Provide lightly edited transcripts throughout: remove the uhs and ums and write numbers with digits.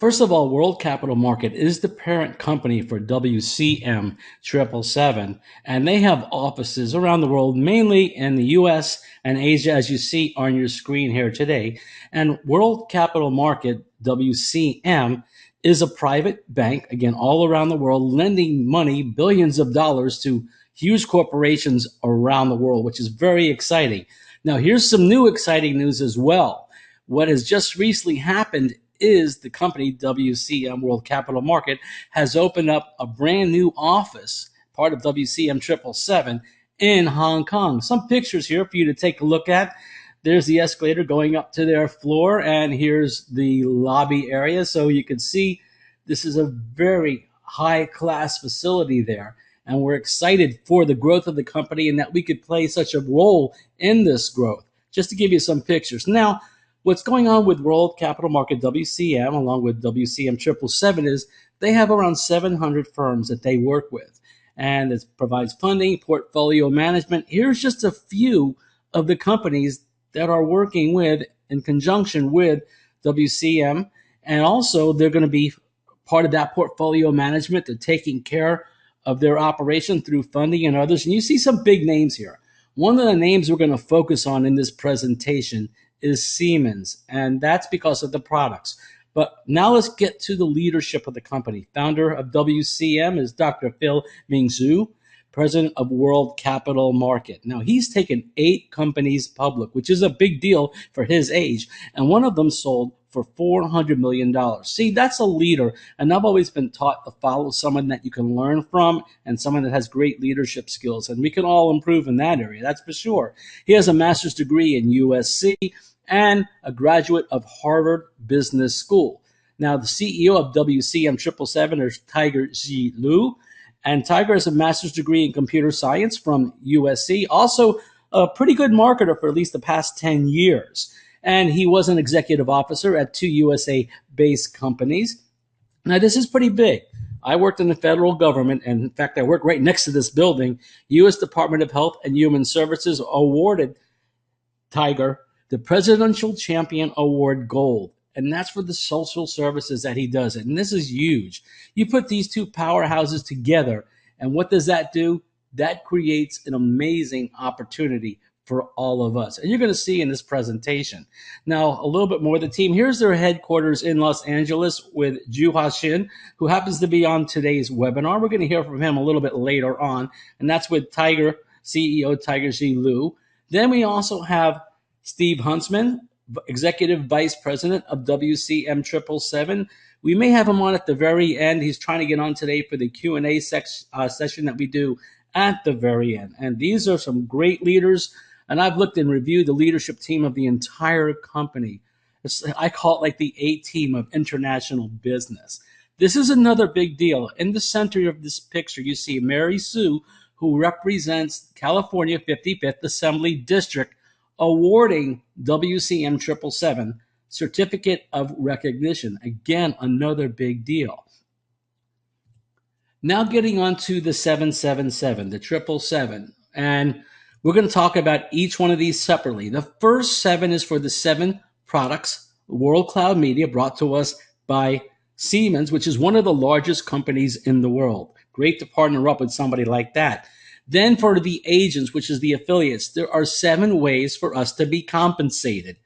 First of all, World Capital Market is the parent company for WCM777, and they have offices around the world, mainly in the US and Asia, as you see on your screen here today. And World Capital Market, WCM, is a private bank, again, all around the world, lending money, billions of dollars, to huge corporations around the world, which is very exciting. Now, here's some new exciting news as well. What has just recently happened is the company WCM World Capital Market has opened up a brand new office, part of WCM 777 in Hong Kong. Some pictures here for you to take a look at. There's the escalator going up to their floor, and here's the lobby area. So you can see this is a very high-class facility there, and we're excited for the growth of the company and that we could play such a role in this growth. Just to give you some pictures. Now, what's going on with World Capital Market, WCM, along with WCM 777, is they have around 700 firms that they work with, and it provides funding, portfolio management. Here's just a few of the companies that are working with, in conjunction with WCM, and also they're going to be part of that portfolio management. They're taking care of their operation through funding and others, and you see some big names here. One of the names we're going to focus on in this presentation is Siemens, and that's because of the products. But now let's get to the leadership of the company. Founder of WCM is Dr. Phil Ming Zhu, president of World Capital Market. Now, he's taken 8 companies public, which is a big deal for his age, and one of them sold for $400 million. See, that's a leader, and I've always been taught to follow someone that you can learn from and someone that has great leadership skills, and we can all improve in that area, that's for sure. He has a master's degree in USC and a graduate of Harvard Business School. Now, the CEO of WCM 777 is Tiger Ji Lu, and Tiger has a master's degree in computer science from USC, also a pretty good marketer for at least the past 10 years. And he was an executive officer at 2 USA-based companies. Now, this is pretty big. I worked in the federal government, and in fact, I work right next to this building. U.S. Department of Health and Human Services awarded Tiger the Presidential Champion Award Gold, and that's for the social services that he does. And this is huge. You put these two powerhouses together, and what does that do? That creates an amazing opportunity for all of us. And you're going to see in this presentation. Now, a little bit more of the team. Here's their headquarters in Los Angeles with Juha Shin, who happens to be on today's webinar. We're going to hear from him a little bit later on, and that's with Tiger, CEO Tiger Ji Lu. Then we also have Steve Huntsman, Executive Vice President of WCM 777. We may have him on at the very end. He's trying to get on today for the Q&A session that we do at the very end. And these are some great leaders. And I've looked and reviewed the leadership team of the entire company. I call it like the A-team of international business. This is another big deal. In the center of this picture, you see Mary Sue, who represents California 55th Assembly District, awarding WCM 777 Certificate of Recognition. Again, another big deal. Now getting on to the 777, the 777. And we're going to talk about each one of these separately. The first 7 is for the 7 products, World Cloud Media, brought to us by Siemens, which is one of the largest companies in the world. Great to partner up with somebody like that. Then for the agents, which is the affiliates, there are 7 ways for us to be compensated.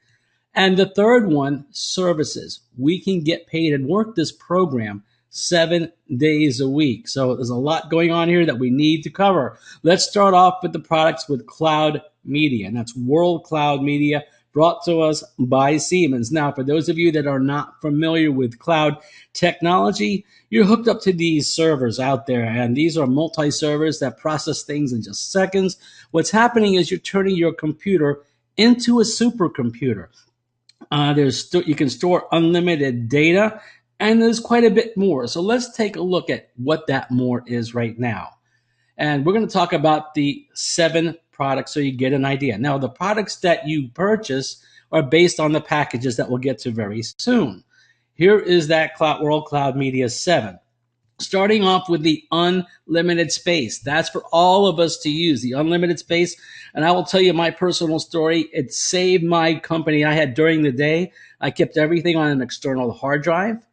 And the third one, services. We can get paid and work this program 7 days a week. So there's a lot going on here that we need to cover. Let's start off with the products with Cloud Media, and that's World Cloud Media, brought to us by Siemens. Now, for those of you that are not familiar with cloud technology, you're hooked up to these servers out there, and these are multi-servers that process things in just seconds. What's happening is you're turning your computer into a supercomputer. You can store unlimited data, and there's quite a bit more. So let's take a look at what that more is right now. And we're going to talk about the 7 products so you get an idea. Now, the products that you purchase are based on the packages that we'll get to very soon. Here is that World Cloud Media 7. Starting off with the unlimited space. That's for all of us to use, the unlimited space. And I will tell you my personal story. It saved my company I had during the day. I kept everything on an external hard drive.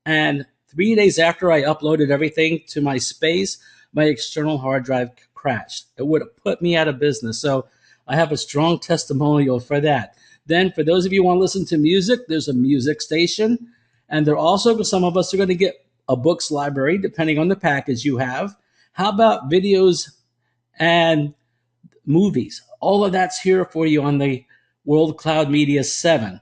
And 3 days after I uploaded everything to my space, my external hard drive crashed. It would have put me out of business. So I have a strong testimonial for that. Then for those of you who want to listen to music, there's a music station. And there also, some of us are going to get a books library, depending on the package you have. How about videos and movies? All of that's here for you on the World Cloud Media 7.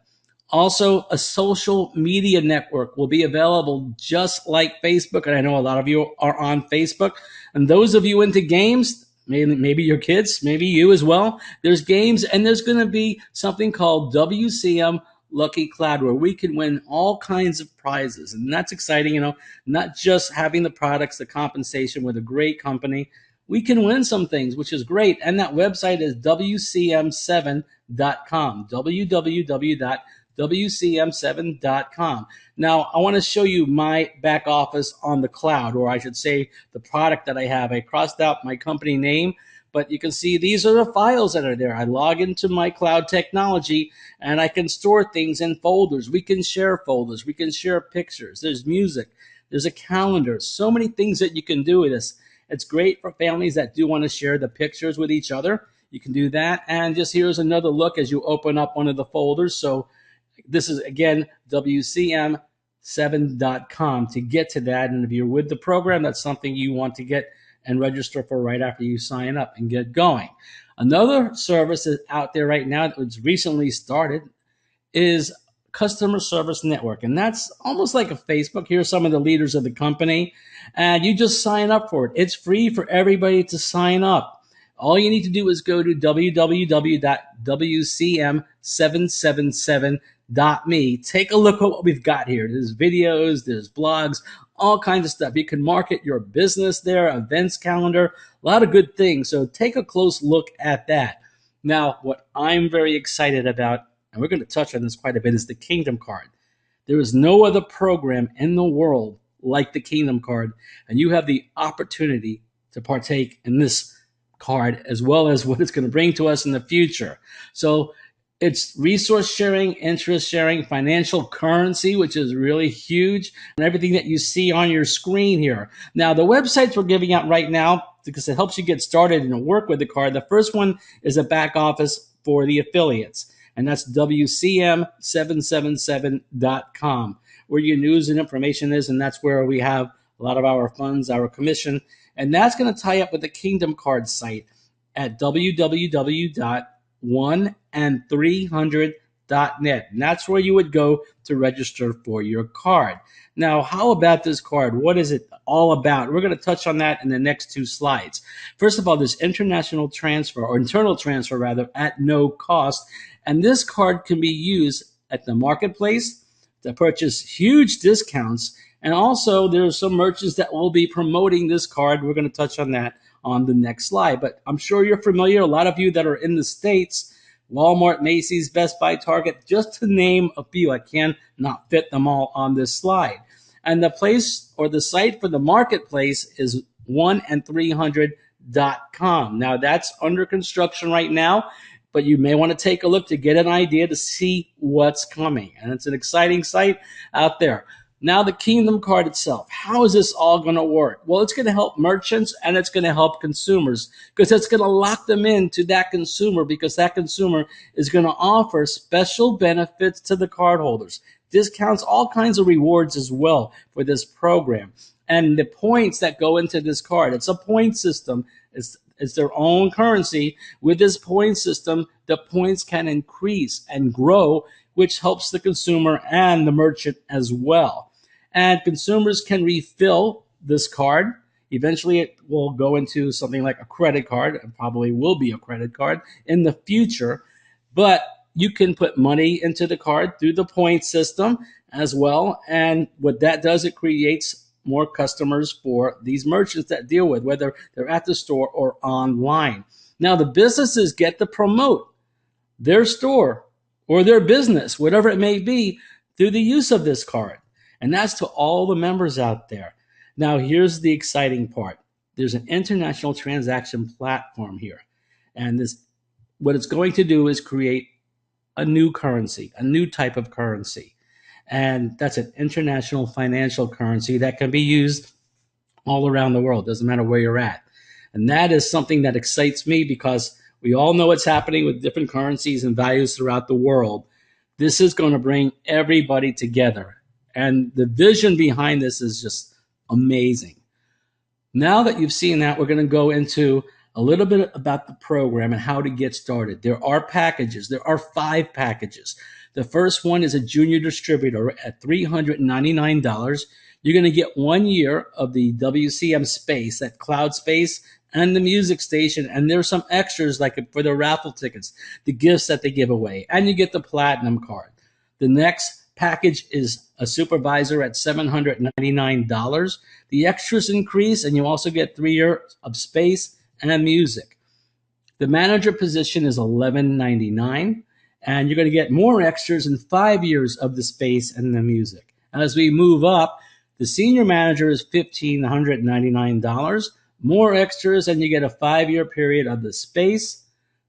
Also, a social media network will be available just like Facebook. And I know a lot of you are on Facebook. And those of you into games, maybe your kids, maybe you as well, there's games, and there's going to be something called WCM Lucky Cloud, where we can win all kinds of prizes. And that's exciting, not just having the products, the compensation with a great company. We can win some things, which is great. And that website is WCM7.com, www.WCM7.com. Now, I want to show you my back office on the cloud, or I should say the product that I have. I crossed out my company name, but you can see these are the files that are there. I log into my cloud technology, and I can store things in folders. We can share folders. We can share pictures. There's music. There's a calendar. So many things that you can do with this. It's great for families that do want to share the pictures with each other. You can do that. And just here's another look as you open up one of the folders. So this is, again, WCM7.com to get to that. And if you're with the program, that's something you want to get and register for right after you sign up and get going. Another service that's out there right now that was recently started is Customer Service Network. And that's almost like a Facebook. Here are some of the leaders of the company. And you just sign up for it. It's free for everybody to sign up. All you need to do is go to www.wcm777.me. Take a look at what we've got here. There's videos, there's blogs, all kinds of stuff. You can market your business there, events calendar, a lot of good things. So take a close look at that. Now, what I'm very excited about, and we're going to touch on this quite a bit, is the Kingdom Card. There is no other program in the world like the Kingdom Card, and you have the opportunity to partake in this card as well as what it's going to bring to us in the future. So it's resource sharing, interest sharing, financial currency, which is really huge, and everything that you see on your screen here. Now, the websites we're giving out right now, because it helps you get started and work with the card. The first one is a back office for the affiliates, and that's WCM777.com, where your news and information is, and that's where we have a lot of our funds, our commission, and that's going to tie up with the Kingdom Card site at www.1and300.net, and that's where you would go to register for your card. Now, how about this card? What is it all about? We're going to touch on that in the next two slides. First of all, there's international transfer, or internal transfer rather, at no cost, and this card can be used at the marketplace to purchase huge discounts. And also, there's some merchants that will be promoting this card. We're going to touch on that on the next slide. But I'm sure you're familiar, a lot of you that are in the States, Walmart, Macy's, Best Buy, Target, just to name a few. I cannot fit them all on this slide. And the place or the site for the marketplace is 1and300.com. Now, that's under construction right now, but you may want to take a look to get an idea to see what's coming. And it's an exciting site out there. Now, the Kingdom Card itself, how is this all going to work? Well, it's going to help merchants and it's going to help consumers, because it's going to lock them into that consumer, because that consumer is going to offer special benefits to the cardholders, discounts, all kinds of rewards as well for this program. And the points that go into this card, it's a point system. It's their own currency. With this point system, the points can increase and grow, which helps the consumer and the merchant as well. And consumers can refill this card. Eventually, it will go into something like a credit card, and probably will be a credit card in the future. But you can put money into the card through the point system as well. And what that does, it creates more customers for these merchants that deal with, whether they're at the store or online. Now, the businesses get to promote their store or their business, whatever it may be, through the use of this card. And that's to all the members out there. Now, here's the exciting part. There's an international transaction platform here. And what it's going to do is create a new currency, a new type of currency. And that's an international financial currency that can be used all around the world. Doesn't matter where you're at. And that is something that excites me because we all know what's happening with different currencies and values throughout the world. This is going to bring everybody together. And the vision behind this is just amazing. Now that you've seen that, we're going to go into a little bit about the program and how to get started. There are packages. There are 5 packages. The first one is a junior distributor at $399. You're going to get 1 year of the WCM space, that cloud space, and the music station. And there's some extras like for the raffle tickets, the gifts that they give away, and you get the platinum card. The next package is a supervisor at $799. The extras increase, and you also get 3 years of space and music. The manager position is $11.99, and you're going to get more extras and 5 years of the space and the music. As we move up, the senior manager is $1,599, more extras, and you get a 5-year period of the space,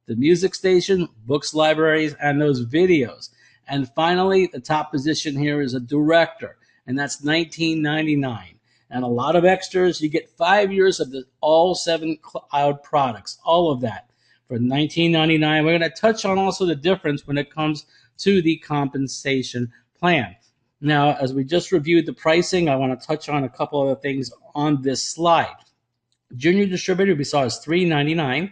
the music station, books, libraries, and those videos. And finally, the top position here is a director, and that's $19.99. And a lot of extras. You get 5 years of all 7 cloud products, all of that for $19.99. We're going to touch on also the difference when it comes to the compensation plan. Now, as we just reviewed the pricing, I want to touch on a couple other things on this slide. Junior distributor we saw is $399.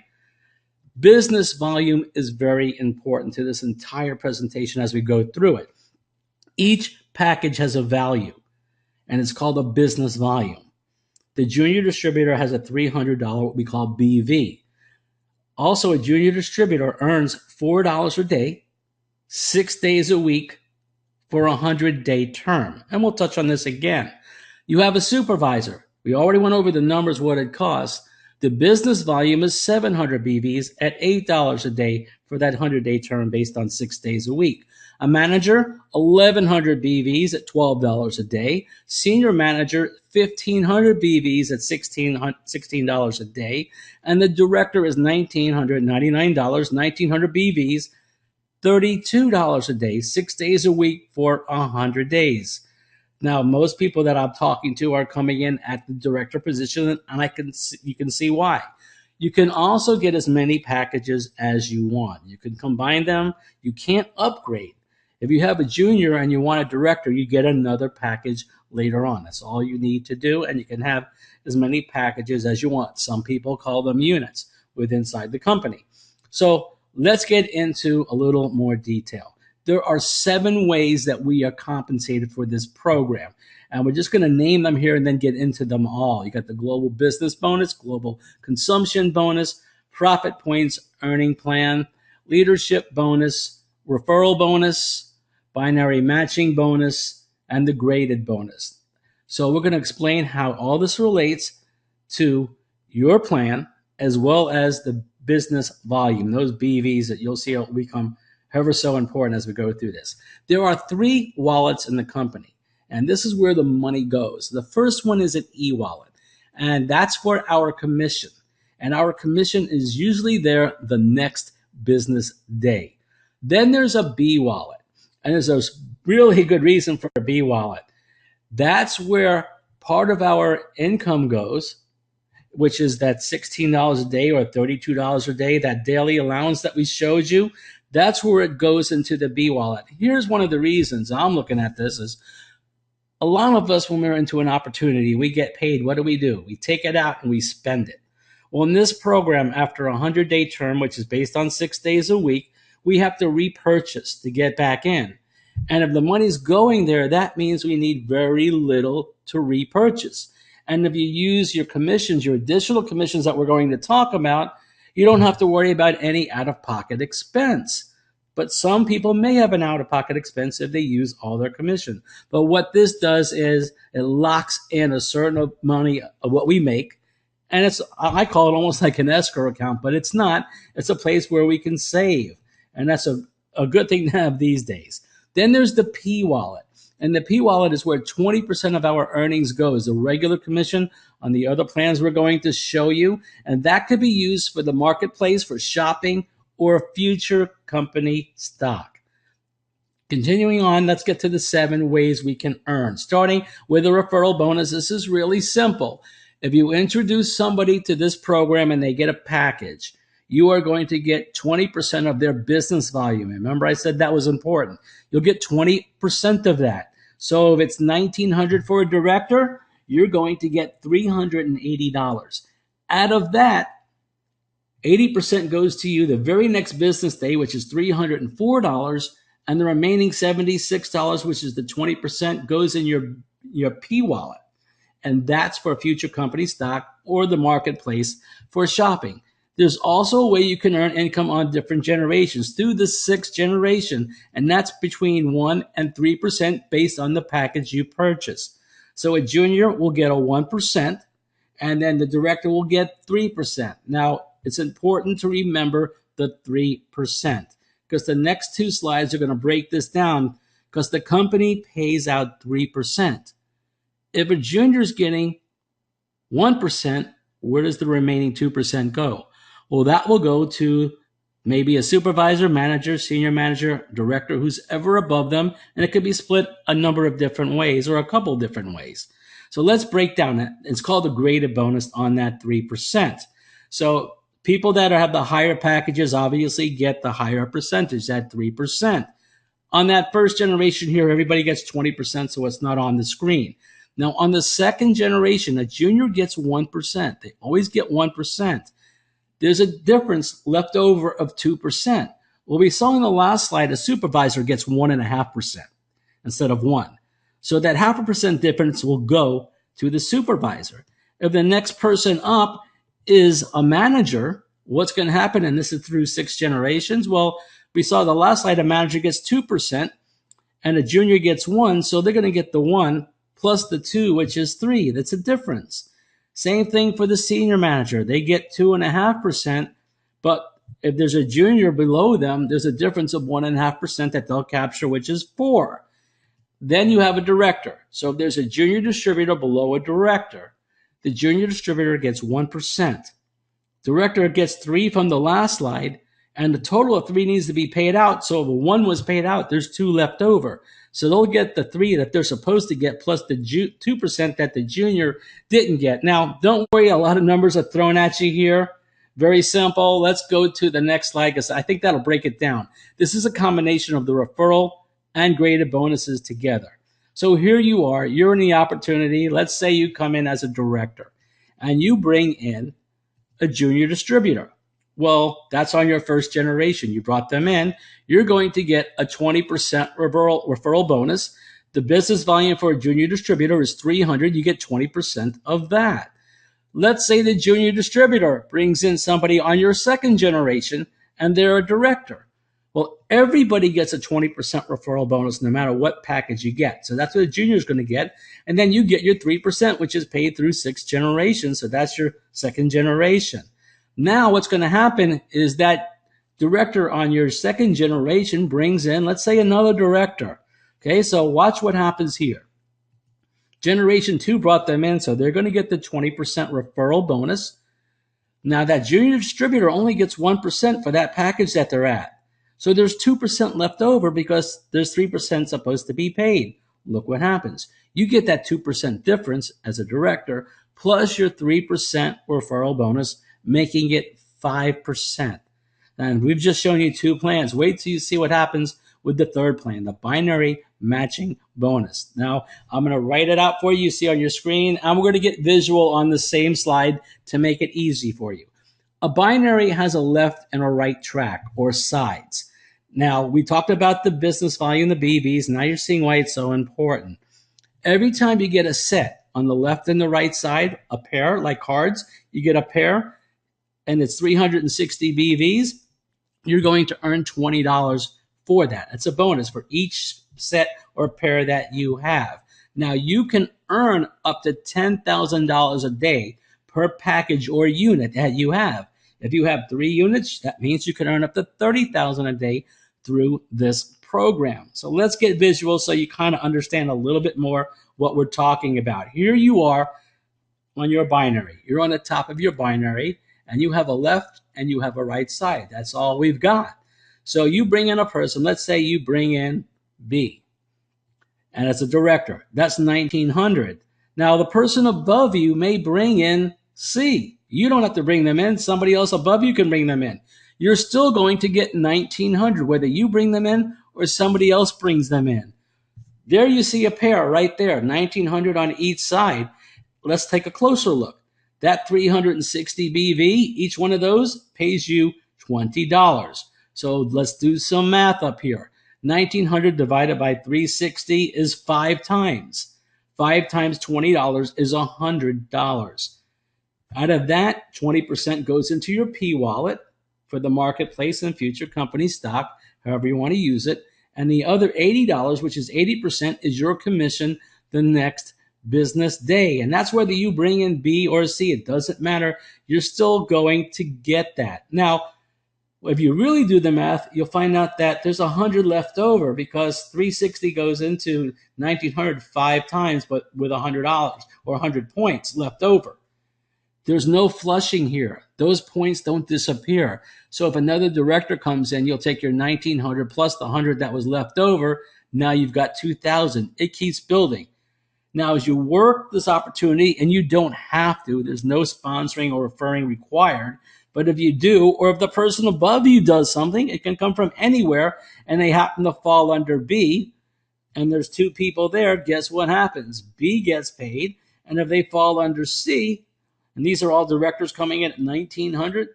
Business volume is very important to this entire presentation as we go through it. Each package has a value, and it's called a business volume. The junior distributor has a $300, what we call BV. Also, a junior distributor earns $4 a day, 6 days a week for a 100-day term. And we'll touch on this again. You have a supervisor. We already went over the numbers, what it costs. The business volume is 700 BVs at $8 a day for that 100-day term based on 6 days a week. A manager, 1,100 BVs at $12 a day. Senior manager, 1,500 BVs at $16 a day. And the director is $1,999, 1,900 BVs, $32 a day, 6 days a week for 100 days. Now, most people that I'm talking to are coming in at the director position, and you can see why. You can also get as many packages as you want. You can combine them. You can't upgrade. If you have a junior and you want a director, you get another package later on. That's all you need to do, and you can have as many packages as you want. Some people call them units inside the company. So let's get into a little more detail. There are 7 ways that we are compensated for this program. And we're just going to name them here and then get into them all. You got the global business bonus, global consumption bonus, profit points earning plan, leadership bonus, referral bonus, binary matching bonus, and the graded bonus. So we're going to explain how all this relates to your plan as well as the business volume, those BVs that you'll see will become ever so important as we go through this. There are 3 wallets in the company, and this is where the money goes. The first one is an e-wallet, and that's for our commission. And our commission is usually there the next business day. Then there's a B wallet, and there's a really good reason for a B wallet. That's where part of our income goes, which is that $16 a day or $32 a day, that daily allowance that we showed you. That's where it goes into the B wallet. Here's one of the reasons I'm looking at this is a lot of us, when we're into an opportunity, we get paid. What do? We take it out and we spend it. Well, in this program, after a 100-day term, which is based on 6 days a week, we have to repurchase to get back in. And if the money's going there, that means we need very little to repurchase. And if you use your commissions, your additional commissions that we're going to talk about, you don't have to worry about any out-of-pocket expense. But some people may have an out-of-pocket expense if they use all their commission. But what this does is it locks in a certain money of what we make. And I call it almost like an escrow account, but it's not. It's a place where we can save. And that's a good thing to have these days. Then there's the P wallet. And the P wallet is where 20% of our earnings goes, the regular commission on the other plans we're going to show you. And that could be used for the marketplace, for shopping, or future company stock. Continuing on, let's get to the 7 ways we can earn. Starting with a referral bonus, this is really simple. If you introduce somebody to this program and they get a package, you are going to get 20% of their business volume. Remember, I said that was important. You'll get 20% of that. So if it's $1,900 for a director, you're going to get $380. Out of that, 80% goes to you the very next business day, which is $304, and the remaining $76, which is the 20%, goes in your P wallet. And that's for future company stock or the marketplace for shopping. There's also a way you can earn income on different generations through the 6th generation, and that's between 1 and 3% based on the package you purchase. So a junior will get a 1%, and then the director will get 3%. Now, it's important to remember the 3%, because the next 2 slides are going to break this down, because the company pays out 3%. If a junior is getting 1%, where does the remaining 2% go? Well, that will go to maybe a supervisor, manager, senior manager, director, who's ever above them, and it could be split a number of different ways or a couple different ways. So let's break down that. It's called the graded bonus on that 3%. So people that have the higher packages obviously get the higher percentage, that 3%. On that first generation here, everybody gets 20%, so it's not on the screen. Now, on the 2nd generation, a junior gets 1%. They always get 1%. There's a difference left over of 2%. Well, we saw in the last slide, a supervisor gets 1.5% instead of 1. So that 0.5% difference will go to the supervisor. If the next person up is a manager, what's going to happen? And this is through 6 generations. Well, we saw the last slide, a manager gets 2% and a junior gets 1. So they're going to get the 1 plus the 2, which is 3. That's a difference. Same thing for the senior manager. They get 2.5%, but if there's a junior below them, there's a difference of 1.5% that they'll capture, which is 4. Then you have a director. So if there's a junior distributor below a director, the junior distributor gets 1%. Director gets 3 from the last slide, and the total of 3 needs to be paid out. So if 1 was paid out, there's 2 left over. So they'll get the 3 that they're supposed to get plus the 2% that the junior didn't get. Now, don't worry, a lot of numbers are thrown at you here. Very simple. Let's go to the next slide, because I think that'll break it down. This is a combination of the referral and graded bonuses together. So here you are, you're in the opportunity. Let's say you come in as a director and you bring in a junior distributor. Well, that's on your 1st generation. You brought them in. You're going to get a 20% referral bonus. The business volume for a junior distributor is 300. You get 20% of that. Let's say the junior distributor brings in somebody on your 2nd generation and they're a director. Well, everybody gets a 20% referral bonus no matter what package you get. So that's what a junior is going to get. And then you get your 3%, which is paid through 6 generations. So that's your 2nd generation. Now what's going to happen is that director on your 2nd generation brings in, let's say, another director. Okay, so watch what happens here. Generation 2 brought them in, so they're going to get the 20% referral bonus. Now that junior distributor only gets 1% for that package that they're at. So there's 2% left over because there's 3% supposed to be paid. Look what happens. You get that 2% difference as a director plus your 3% referral bonus, making it 5%. And we've just shown you 2 plans. Wait till you see what happens with the 3rd plan, the binary matching bonus. Now, I'm going to write it out for you. You see on your screen, and we're going to get visual on the same slide to make it easy for you. A binary has a left and a right track, or sides. Now, we talked about the business volume, the BVs. Now you're seeing why it's so important. Every time you get a set on the left and the right side, a pair, like cards, you get a pair, and it's 360 BVs, you're going to earn $20 for that. It's a bonus for each set or pair that you have. Now, you can earn up to $10,000 a day per package or unit that you have. If you have 3 units, that means you can earn up to $30,000 a day through this program. So let's get visual so you kind of understand a little bit more what we're talking about. Here you are on your binary. You're on the top of your binary, and you have a left and you have a right side. That's all we've got. So you bring in a person. Let's say you bring in B. And as a director, that's 1900. Now, the person above you may bring in C. You don't have to bring them in. Somebody else above you can bring them in. You're still going to get 1900, whether you bring them in or somebody else brings them in. There you see a pair right there, 1900 on each side. Let's take a closer look. That 360 BV, each one of those pays you $20. So let's do some math up here. 1900 divided by 360 is 5 times. 5 times $20 is $100. Out of that, 20% goes into your P wallet for the marketplace and future company stock, however you want to use it. And the other $80, which is 80%, is your commission the next business day. And that's whether you bring in B or C. It doesn't matter. You're still going to get that. Now, if you really do the math, you'll find out that there's 100 left over because 360 goes into 1900 5 times, but with $100 or 100 points left over. There's no flushing here. Those points don't disappear. So if another director comes in, you'll take your 1900 plus the 100 that was left over. Now you've got 2000. It keeps building. Now, as you work this opportunity, and you don't have to, there's no sponsoring or referring required. But if you do, or if the person above you does something, it can come from anywhere, and they happen to fall under B, and there's 2 people there, guess what happens? B gets paid, and if they fall under C, and these are all directors coming in at 1900,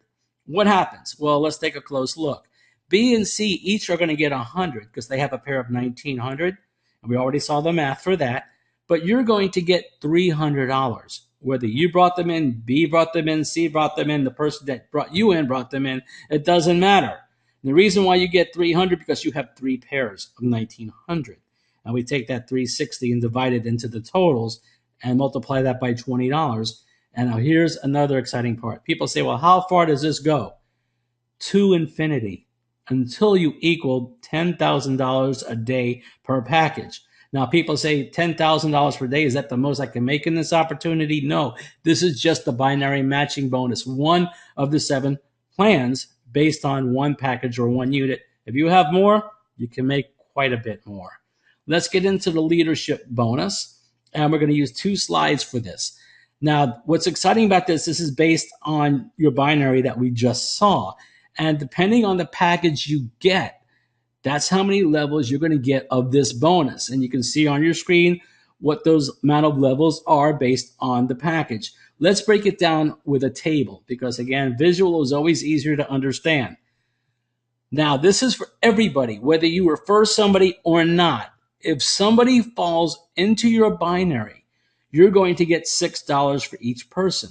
what happens? Well, let's take a close look. B and C each are going to get 100 because they have a pair of 1900, and we already saw the math for that. But you're going to get $300. Whether you brought them in, B brought them in, C brought them in, the person that brought you in brought them in, it doesn't matter. And the reason why you get 300 because you have 3 pairs of 1900. And we take that 360 and divide it into the totals and multiply that by $20. And now here's another exciting part. People say, well, how far does this go? To infinity, until you equal $10,000 a day per package. Now, people say $10,000 per day, is that the most I can make in this opportunity? No, this is just the binary matching bonus, one of the 7 plans based on 1 package or 1 unit. If you have more, you can make quite a bit more. Let's get into the leadership bonus, and we're going to use 2 slides for this. Now, what's exciting about this is based on your binary that we just saw. And depending on the package you get, that's how many levels you're going to get of this bonus. And you can see on your screen what those amount of levels are based on the package. Let's break it down with a table because, again, visual is always easier to understand. Now, this is for everybody, whether you refer somebody or not. If somebody falls into your binary, you're going to get $6 for each person.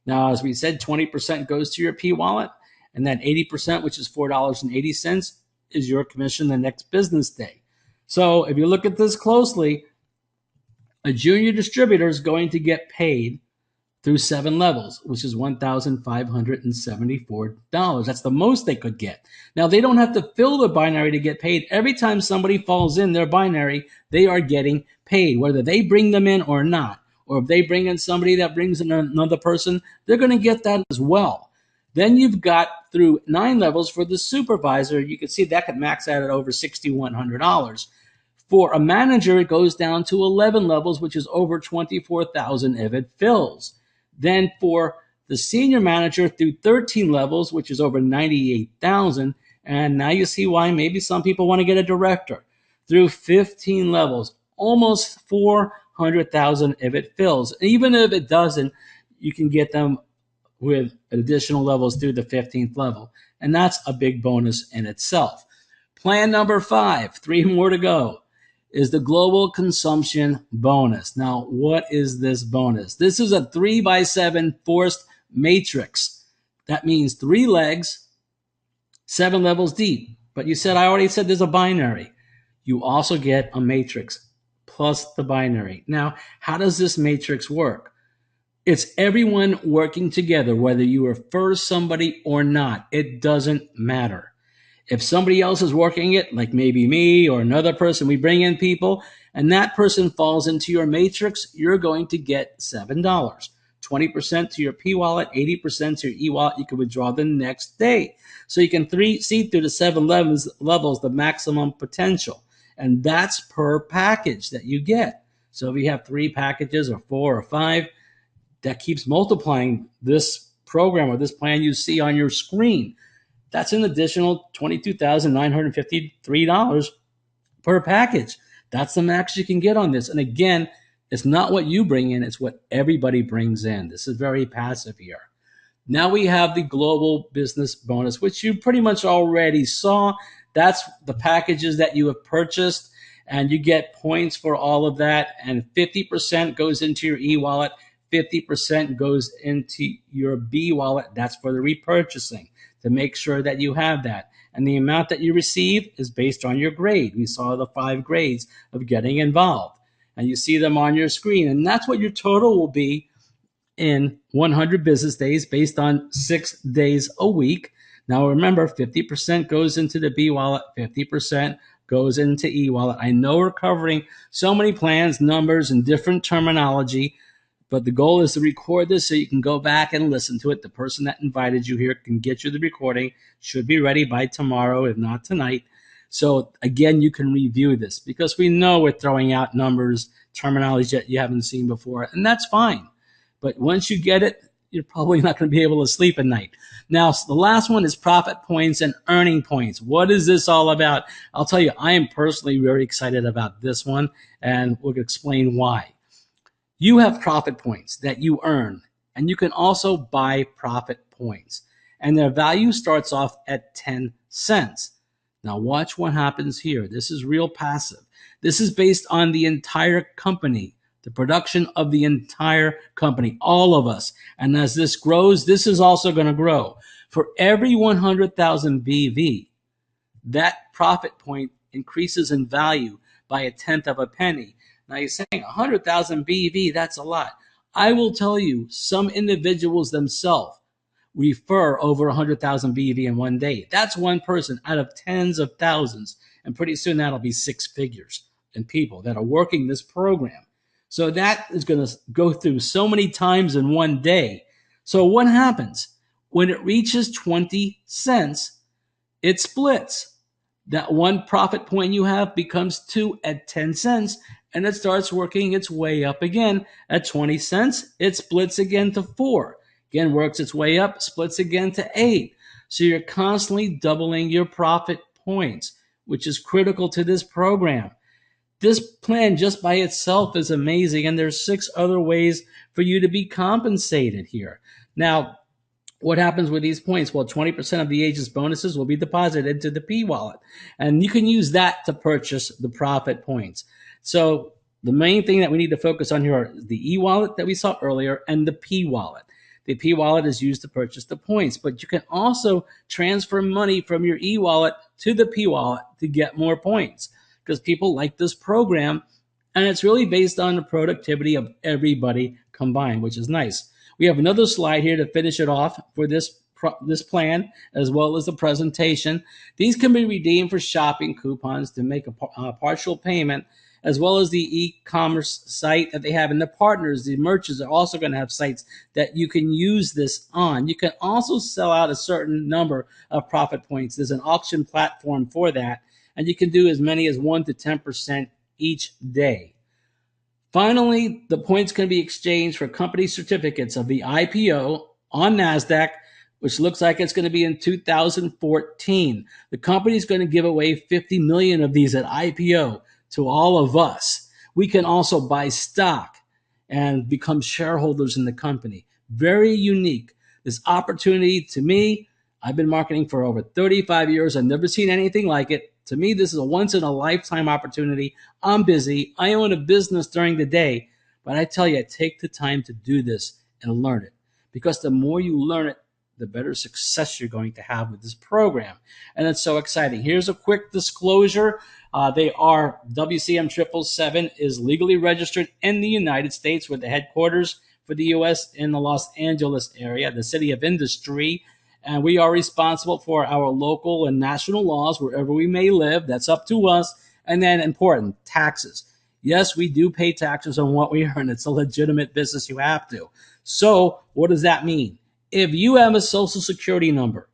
Now, as we said, 20% goes to your P wallet, and that 80%, which is $4.80, is your commission the next business day. So if you look at this closely, a junior distributor is going to get paid through 7 levels, which is $1,574. That's the most they could get. Now, they don't have to fill the binary to get paid. Every time somebody falls in their binary, they are getting paid, whether they bring them in or not. Or if they bring in somebody that brings in another person, they're going to get that as well. Then you've got through 9 levels for the supervisor. You can see that could max out at over $6,100. For a manager, it goes down to 11 levels, which is over $24,000 if it fills. Then for the senior manager through 13 levels, which is over $98,000. And now you see why maybe some people want to get a director. Through 15 levels, almost $400,000 if it fills. Even if it doesn't, you can get them with additional levels through the 15th level. And that's a big bonus in itself. Plan number 5, 3 more to go, is the global consumption bonus. Now, what is this bonus? This is a 3x7 forced matrix. That means 3 legs, 7 levels deep. But you said, I already said there's a binary. You also get a matrix plus the binary. Now, how does this matrix work? It's everyone working together, whether you refer somebody or not. It doesn't matter. If somebody else is working it, like maybe me or another person, we bring in people, and that person falls into your matrix, you're going to get $7. 20% to your P wallet, 80% to your E wallet. You can withdraw the next day. So you can see through the 7 levels the maximum potential. And that's per package that you get. So if you have 3 packages or 4 or 5, that keeps multiplying this program or this plan you see on your screen. That's an additional $22,953 per package. That's the max you can get on this. And again, it's not what you bring in, it's what everybody brings in. This is very passive here. Now we have the global business bonus, which you pretty much already saw. That's the packages that you have purchased, and you get points for all of that. And 50% goes into your e-wallet, 50% goes into your B wallet. That's for the repurchasing, to make sure that you have that. And the amount that you receive is based on your grade. We saw the 5 grades of getting involved, and you see them on your screen. And that's what your total will be in 100 business days based on 6 days a week. Now remember, 50% goes into the B wallet, 50% goes into E wallet. I know we're covering so many plans, numbers, and different terminology, but the goal is to record this so you can go back and listen to it. The person that invited you here can get you the recording. Should be ready by tomorrow, if not tonight. So again, you can review this because we know we're throwing out numbers, terminology that you haven't seen before, and that's fine. But once you get it, you're probably not going to be able to sleep at night. Now, the last one is profit points and earning points. What is this all about? I'll tell you, I am personally very excited about this one, and we'll explain why. You have profit points that you earn, and you can also buy profit points. And their value starts off at 10 cents. Now watch what happens here. This is real passive. This is based on the entire company, the production of the entire company, all of us. And as this grows, this is also going to grow. For every 100,000 BV, that profit point increases in value by a tenth of a penny. Now you're saying 100,000 BV, that's a lot. I will tell you, some individuals themselves refer over 100,000 BV in one day. That's one person out of tens of thousands. And pretty soon that'll be 6 figures in people that are working this program. So that is going to go through so many times in one day. So what happens? When it reaches 20 cents, it splits. That one profit point you have becomes 2 at 10 cents, and it starts working its way up again. At 20 cents, it splits again to 4. Again, works its way up, splits again to 8. So you're constantly doubling your profit points, which is critical to this program. This plan just by itself is amazing, and there's 6 other ways for you to be compensated here. Now, what happens with these points? Well, 20% of the agent's bonuses will be deposited into the P wallet, and you can use that to purchase the profit points. So the main thing that we need to focus on here are the E wallet that we saw earlier and the P wallet. The P wallet is used to purchase the points, but you can also transfer money from your E wallet to the P wallet to get more points, because people like this program, and it's really based on the productivity of everybody combined, which is nice. We have another slide here to finish it off for this plan, as well as the presentation. These can be redeemed for shopping coupons to make a partial payment, as well as the e-commerce site that they have. And the partners, the merchants, are also going to have sites that you can use this on. You can also sell out a certain number of profit points. There's an auction platform for that, and you can do as many as 1 to 10% each day. Finally, the points can be exchanged for company certificates of the IPO on NASDAQ, which looks like it's going to be in 2014. The company is going to give away 50 million of these at IPO to all of us. We can also buy stock and become shareholders in the company. Very unique. This opportunity, to me, I've been marketing for over 35 years. I've never seen anything like it. To me, this is a once-in-a-lifetime opportunity. I'm busy. I own a business during the day. But I tell you, take the time to do this and learn it. Because the more you learn it, the better success you're going to have with this program. And it's so exciting. Here's a quick disclosure. WCM777 is legally registered in the United States, with the headquarters for the U.S. in the Los Angeles area, the city of industry. And we are responsible for our local and national laws wherever we may live. That's up to us. And then important, taxes. Yes, we do pay taxes on what we earn. It's a legitimate business. You have to. So what does that mean? If you have a social security number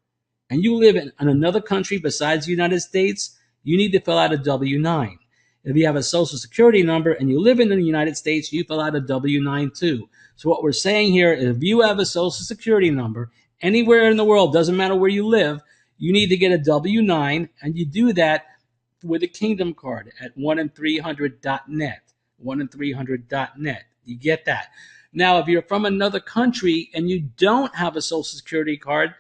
and you live in another country besides the United States, you need to fill out a W-9. If you have a social security number and you live in the United States, you fill out a W-9 too. So what we're saying here is if you have a social security number anywhere in the world, doesn't matter where you live, you need to get a W-9, and you do that with a Kingdom card at 1-300.net. 1-300.net. You get that. Now, if you're from another country and you don't have a social security card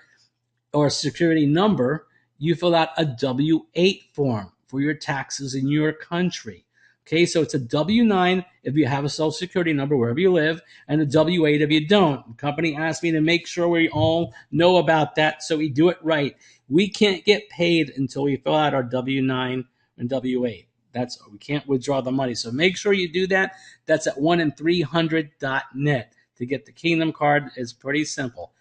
or a security number, you fill out a W-8 form for your taxes in your country. Okay, so it's a W-9 if you have a social security number wherever you live, and a W-8 if you don't. The company asked me to make sure we all know about that, so we do it right. We can't get paid until we fill out our W-9 and W-8. We can't withdraw the money. So make sure you do that. That's at 1-300.net. To get the Kingdom card is pretty simple.